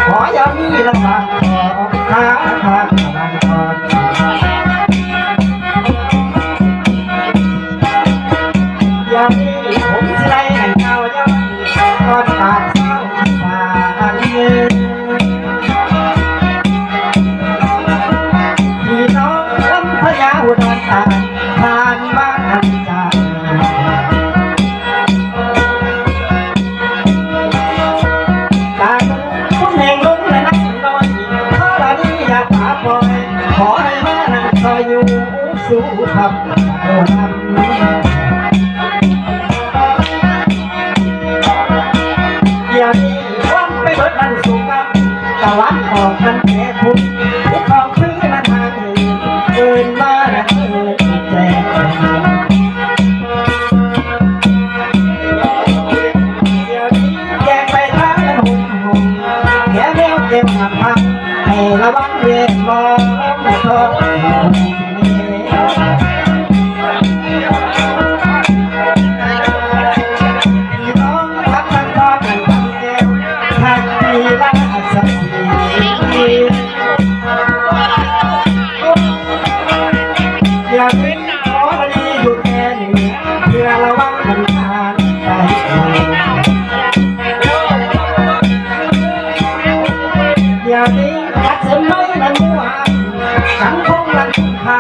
ขออย่ามีลำบากขอหาทางทางก่อนอย่ามีผมสิไล่ให้เจ้าย้อนตอนปากเศร้าปากเย็นพี่น้องลำพญาอุดรธานีผ่านบ้านอันจาขอให้มานั่งคอยอยู่สู้ขับโดนทำอย่ามีวันไปเบิดมันสุกับตะวันออกมันแก่พุ่งทุกของพื้นมันหาเกินมาหนักเลยแจกอย่ามีแยกไปทางนั้นหุ่นหุ่นแก่แมวเก็บหักพักให้ระวังเย็นมองไม่ตกพี่น้องรักกันต่อกันทั้งแก้วทางมีรักสักทีอย่าเป็นขอดีอยู่แค่นี้เพื่อระวังมันทางไปอย่านี้รักเสมอนั้นมั่วสังคมรักพา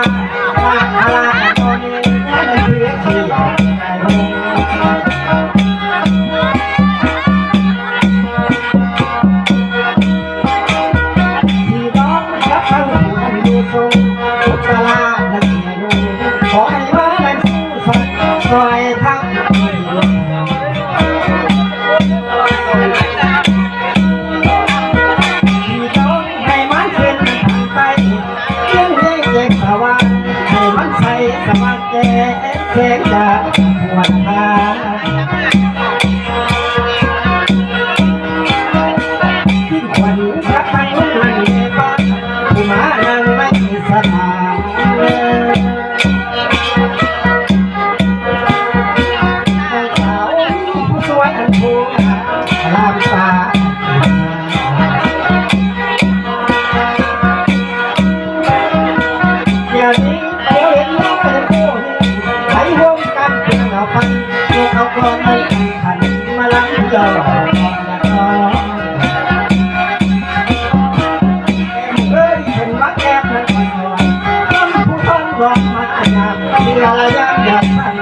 ลาลาตอนนี้นั่นคือที่อยากไปที่น้องรักทั้งผู้นั้นดูทรงอุตลาและเสียดูขอให้มาได้สู้สักคอยทั้งให้มันใส่สมัครแก่แข็งจะปวดขาทิ้งขวัญรักทั้งลูกมันในบ้านผู้มานั่งไม่สถานสาวผู้สวยอันผู้ลามตาอย่างนี้เอากลองให้ขันมาล้างจอเฮ้ยเห็นว่าแก้มมันอ่อนต้นผู้ต้นร้องมาขนาดมีอะไรยากอยากสั่น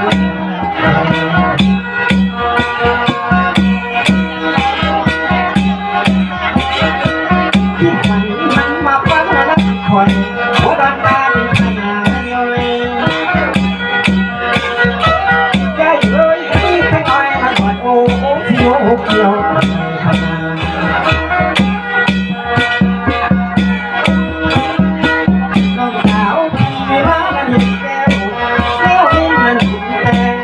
ที่มันมาฟังแล้วคอยโบราณการขนาดเลยโอ้เขียวเขียวน้องสาวไม่ว่านั่นเห็นแก้วแก้วนี่นั่นเห็นแดง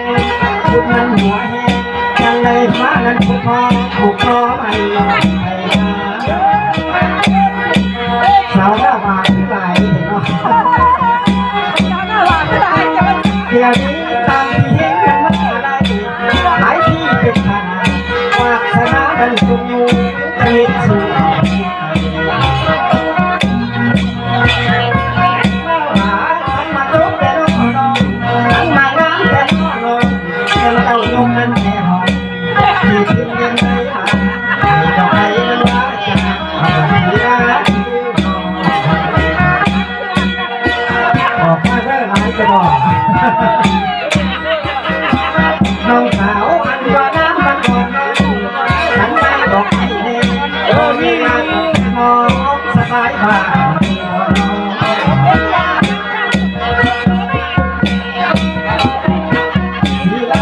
คุณนั่นหัวแห้งยังไงมานั่นผูกคอไม่ลอยสาวหน้าหวานไหลเนาะเดี๋ยวนี้ตามที่เห็นกันมาได้หายที่เป็นขนาดวาสนาดันสุยูเกิดสู่ทั้งมาตุกแต่น้องน้องทั้งมางามแต่น้องน้องแต่เราโยมนั้นแค่หอมที่ทิ้งยังไงให้ดอกไม้นั้นว่าจะที่รักออกมาได้หลายกระบอกน้องสาวอันว่าน้ำมันก่อนฉันไม่บอกให้เด็กมีงานมองสบายบ้างที่ไร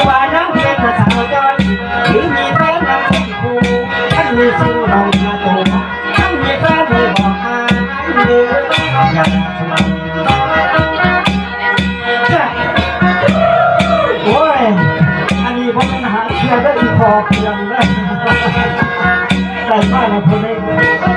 ว่าน้ำเป็นภาษาจอยที่มีแฟนนักที่คู่ฉันมีสู้เราจะโตฉันมีแฟนที่บอกหายเดือดอย่างสมัยโอ้ยอันนี้ผมเป็นหาเชื่อได้อีกพอเพียงได้ได้มากนะคนนี้